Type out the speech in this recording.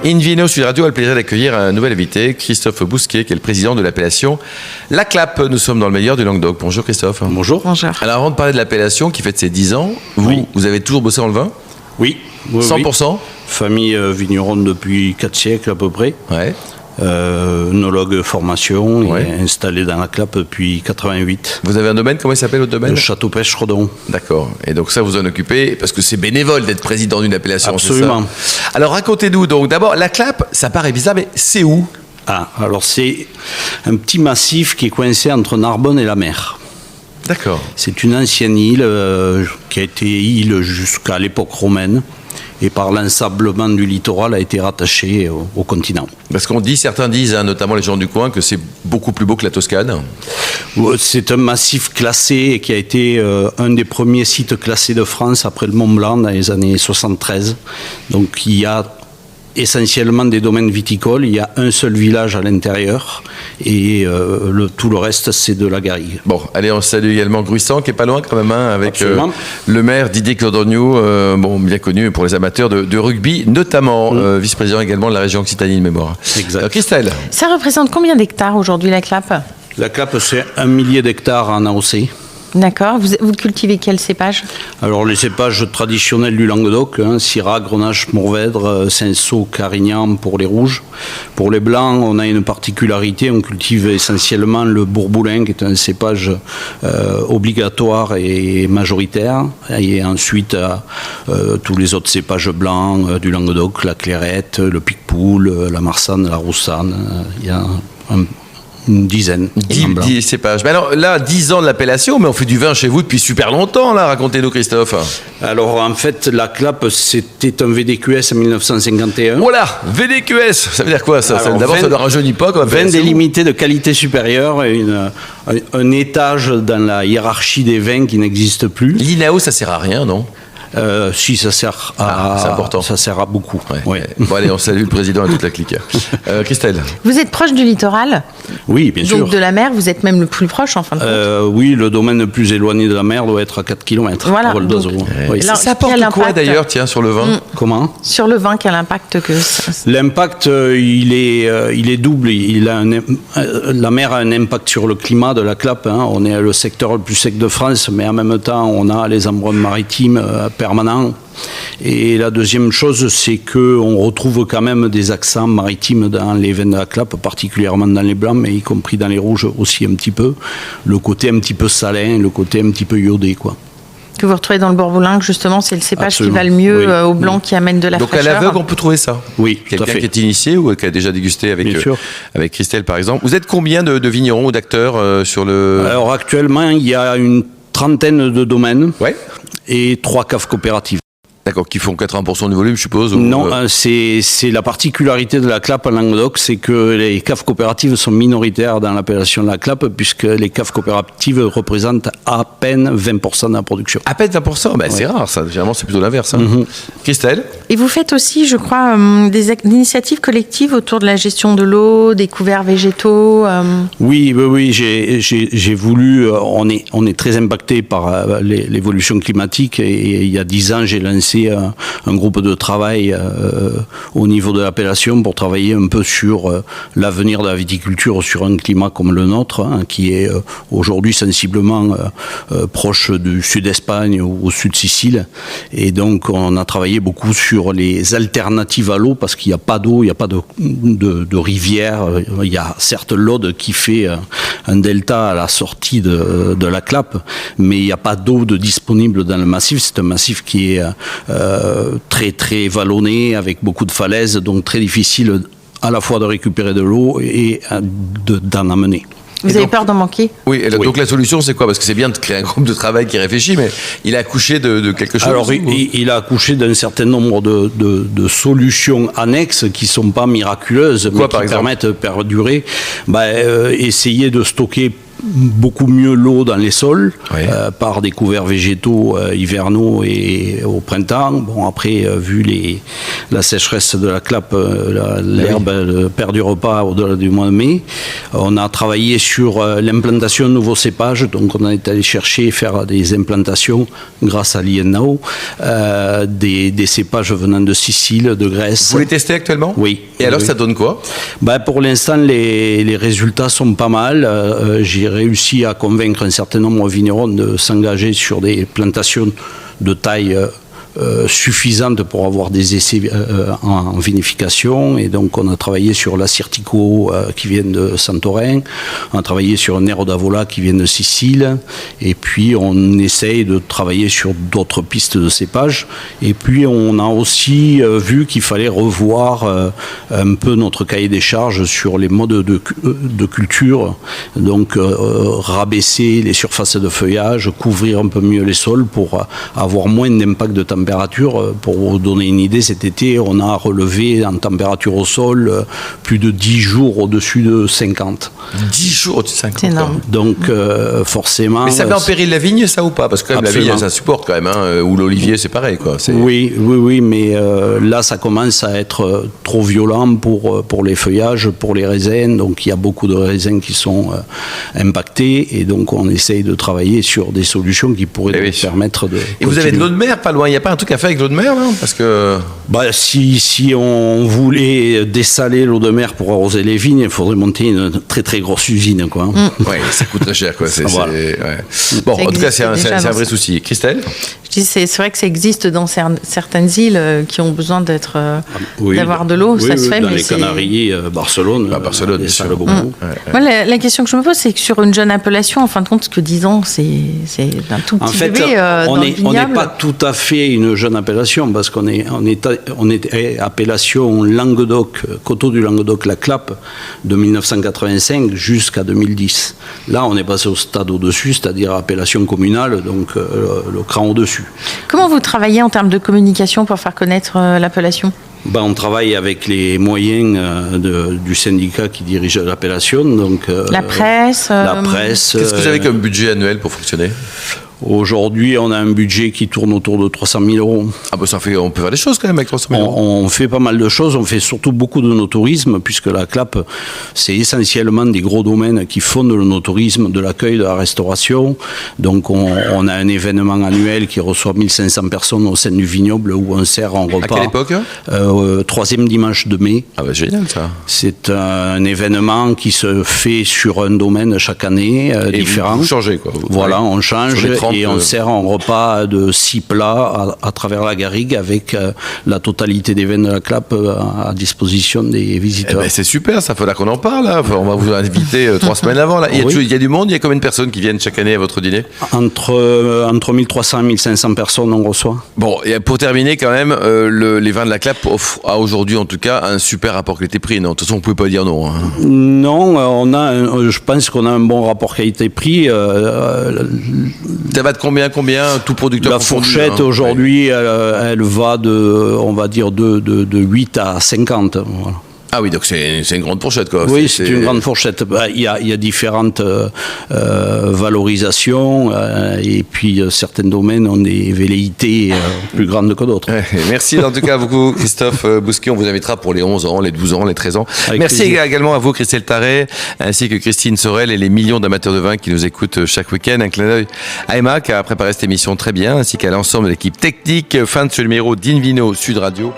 Invino Sud Radio a le plaisir d'accueillir un nouvel invité, Christophe Bousquet, qui est le président de l'appellation La Clappe. Nous sommes dans le meilleur du Languedoc. Bonjour Christophe. Bonjour. Alors avant de parler de l'appellation qui fête ses 10 ans, vous avez toujours bossé dans le vin ? Oui. 100%. Famille vigneronne depuis 4 siècles à peu près. Ouais. Œnologue formation, et installé dans la Clappe depuis 88. Vous avez un domaine, comment il s'appelle votre domaine ? Le Château Pêche Redon. D'accord. Et donc ça, vous en occupez parce que c'est bénévole d'être président d'une appellation. Absolument. C'est ça ? Alors racontez-nous donc. D'abord, La Clappe, ça paraît bizarre, mais c'est où ? Alors c'est un petit massif qui est coincé entre Narbonne et la mer. D'accord. C'est une ancienne île qui a été île jusqu'à l'époque romaine. Et par l'ensablement du littoral a été rattaché au continent. Parce qu'on dit, certains disent, notamment les gens du coin, que c'est beaucoup plus beau que la Toscane. C'est un massif classé et qui a été un des premiers sites classés de France après le Mont Blanc dans les années 73. Donc il y a essentiellement des domaines viticoles, il y a un seul village à l'intérieur et tout le reste c'est de la garrigue. Bon, allez, on salue également Gruissant qui est pas loin quand même, avec le maire Didier Clodognou, bien connu pour les amateurs de rugby, notamment vice-président également de la région Occitanie de mémoire. Exact. Christelle. Ça représente combien d'hectares aujourd'hui la Clappe ? La Clappe c'est 1 millier d'hectares en AOC. D'accord. Vous cultivez quel cépage ? Alors les cépages traditionnels du Languedoc, Syrah, Grenache, Mourvèdre, Cinsault, Carignan pour les rouges. Pour les blancs, on a une particularité, on cultive essentiellement le Bourboulin qui est un cépage obligatoire et majoritaire. Et ensuite tous les autres cépages blancs du Languedoc, la Clairette, le Picpoul, la Marsanne, la Roussanne. Il y a une dizaine. 10 cépages. Mais alors là, 10 ans de l'appellation, mais on fait du vin chez vous depuis super longtemps, là. Racontez-nous, Christophe. Alors, en fait, la Clappe, c'était un VDQS en 1951. Voilà, VDQS, ça veut dire quoi, ça ? D'abord, ça ne rajeunit pas comme appellation. 20 délimité de qualité supérieure et un étage dans la hiérarchie des vins qui n'existe plus. L'INAO, ça sert à rien, non ? Si, ça sert c'est important. Ça sert à beaucoup. Ouais. Bon, allez, on salue le président et toute la clique. Christelle. Vous êtes proche du littoral ? Oui, bien sûr. Donc de la mer, vous êtes même le plus proche en fin de compte. Oui, le domaine le plus éloigné de la mer doit être à 4 km. Voilà. Alors, ça apporte quoi d'ailleurs, tiens, sur le vin ? Comment ? Sur le vin, quel impact que ça... L'impact, il est double. La mer a un impact sur le climat de la Clappe. On est le secteur le plus sec de France, mais en même temps, on a les embruns maritimes permanent. Et la deuxième chose, c'est qu'on retrouve quand même des accents maritimes dans les vins de la Clappe, particulièrement dans les blancs, mais y compris dans les rouges aussi un petit peu. Le côté un petit peu salin, le côté un petit peu iodé, quoi. Que vous retrouvez dans le Bourboulin, justement, c'est le cépage qui va le mieux au blanc, qui amène de la fraîcheur. Donc à l'aveugle, on peut trouver ça ? Oui, quelqu'un qui est initié ou qui a déjà dégusté avec Christelle, par exemple. Vous êtes combien de vignerons ou d'acteurs sur le... Alors actuellement, il y a une trentaine de domaines et 3 caves coopératives. D'accord, qui font 80% du volume, je suppose ? Non, c'est la particularité de la Clappe en Languedoc, c'est que les caves coopératives sont minoritaires dans l'appellation de la Clappe, puisque les caves coopératives représentent à peine 20% de la production. À peine 20% ? C'est rare, ça. Généralement, c'est plutôt l'inverse. Christelle ? Et vous faites aussi, je crois, des initiatives collectives autour de la gestion de l'eau, des couverts végétaux Oui, j'ai voulu... On est très impacté par l'évolution climatique, et il y a 10 ans, j'ai lancé un groupe de travail au niveau de l'appellation pour travailler un peu sur l'avenir de la viticulture sur un climat comme le nôtre, qui est aujourd'hui sensiblement proche du sud d'Espagne ou au sud de Sicile. Et donc on a travaillé beaucoup sur les alternatives à l'eau, parce qu'il n'y a pas d'eau, il n'y a pas de rivière. Il y a certes l'Aude qui fait un delta à la sortie de la Clappe, mais il n'y a pas d'eau disponible dans le massif. C'est un massif qui est très très vallonné, avec beaucoup de falaises, donc très difficile à la fois de récupérer de l'eau et d'en amener. Vous avez peur d'en manquer ? Oui, donc la solution c'est quoi ? Parce que c'est bien de créer un groupe de travail qui réfléchit, mais il a accouché de quelque chose ? Alors il a accouché d'un certain nombre de solutions annexes qui ne sont pas miraculeuses, mais qui permettent de perdurer. Essayer de stocker beaucoup mieux l'eau dans les sols, par des couverts végétaux hivernaux et au printemps. Bon, après, vu la sécheresse de la Clappe, l'herbe ne perdure pas au-delà du mois de mai. On a travaillé sur l'implantation de nouveaux cépages, donc on est allé chercher et faire des implantations grâce à l'INAO, des cépages venant de Sicile, de Grèce. Vous les testez actuellement ? Oui. Et alors, ça donne quoi ? Pour l'instant, les résultats sont pas mal. J'ai réussi à convaincre un certain nombre de vignerons de s'engager sur des plantations de taille suffisante pour avoir des essais en vinification. Et donc, on a travaillé sur l'Assyrtiko qui vient de Santorin. On a travaillé sur un Nero d'Avola qui vient de Sicile. Et puis, on essaye de travailler sur d'autres pistes de cépage. Et puis, on a aussi vu qu'il fallait revoir un peu notre cahier des charges sur les modes de culture. Donc, rabaisser les surfaces de feuillage, couvrir un peu mieux les sols pour avoir moins d'impact de température. Pour vous donner une idée, cet été, on a relevé en température au sol plus de 10 jours au-dessus de 50. 10 jours au-dessus de 50. C'est énorme. Donc, forcément... Mais ça met en péril la vigne, ça, ou pas ? Parce que quand même, la vigne, ça supporte quand même. Ou l'olivier, c'est pareil, quoi. Oui, mais là, ça commence à être trop violent pour les feuillages, pour les raisins. Donc, il y a beaucoup de raisins qui sont impactés. Et donc, on essaye de travailler sur des solutions qui pourraient nous permettre de... Et vous avez de l'eau de mer pas loin ? Il n'y a pas un truc à faire avec l'eau de mer, là ? Parce que... si on voulait dessaler l'eau de mer pour arroser les vignes, il faudrait monter une très très grosse usine, quoi. Oui, ça coûte très cher, quoi. Voilà. Bon, en tout cas, c'est un vrai souci. Christelle ? Je dis, c'est vrai que ça existe dans certaines îles qui ont besoin d'avoir de l'eau, ça se fait. Dans mais les Canaries, Barcelone, bien sûr. beaucoup. Moi, la question que je me pose, c'est que sur une jeune appellation, en fin de compte, ce que 10 ans, c'est un tout petit bébé dans le vignoble. On n'est pas tout à fait une jeune appellation, parce qu'on est appellation Languedoc, Coteaux du Languedoc, la Clappe, de 1985 jusqu'à 2010. Là, on est passé au stade au-dessus, c'est-à-dire appellation communale, donc le cran au-dessus. Comment vous travaillez en termes de communication pour faire connaître l'appellation ? On travaille avec les moyens du syndicat qui dirige l'appellation. Donc, la presse. Qu'est-ce que vous avez comme budget annuel pour fonctionner ? Aujourd'hui, on a un budget qui tourne autour de 300 000 euros. Ah bah on peut faire des choses quand même avec 300 000 euros. On fait pas mal de choses. On fait surtout beaucoup de no-tourisme, puisque la Clappe, c'est essentiellement des gros domaines qui fondent le no-tourisme, de l'accueil, de la restauration. Donc on a un événement annuel qui reçoit 1500 personnes au sein du vignoble où on sert un repas. À quelle époque ? Troisième dimanche de mai. Ah bah génial ça. C'est un événement qui se fait sur un domaine chaque année différent. Vous changez quoi. Voilà, on change. Et on sert un repas de 6 plats à travers la garrigue avec la totalité des vins de la Clappe à disposition des visiteurs. C'est super, ça faudra qu'on en parle. Là. On va vous inviter 3 semaines avant. Là. Il y a du monde, il y a combien de personnes qui viennent chaque année à votre dîner ? Entre 1300 et 1500 personnes on reçoit. Bon, et pour terminer quand même, les vins de la Clappe offrent à aujourd'hui en tout cas un super rapport qualité-prix. Non, de toute façon, on ne pouvait pas dire non. Hein. Non, je pense qu'on a un bon rapport qualité-prix. Ça va de combien tout producteur La fourchette aujourd'hui, elle va on va dire de 8 à 50. Voilà. Ah oui, donc c'est une grande fourchette, quoi. Oui, c'est une grande fourchette. Il y a différentes valorisations et puis certains domaines ont des velléités plus grandes que d'autres. Merci en tout cas beaucoup, Christophe Bousquet. On vous invitera pour les 11 ans, les 12 ans, les 13 ans. Avec Merci plaisir. Également à vous, Christelle Tarret, ainsi que Christine Sorel et les millions d'amateurs de vin qui nous écoutent chaque week-end. Un clin d'œil à Emma qui a préparé cette émission très bien, ainsi qu'à l'ensemble de l'équipe technique. Fin de ce numéro d'Invino Sud Radio.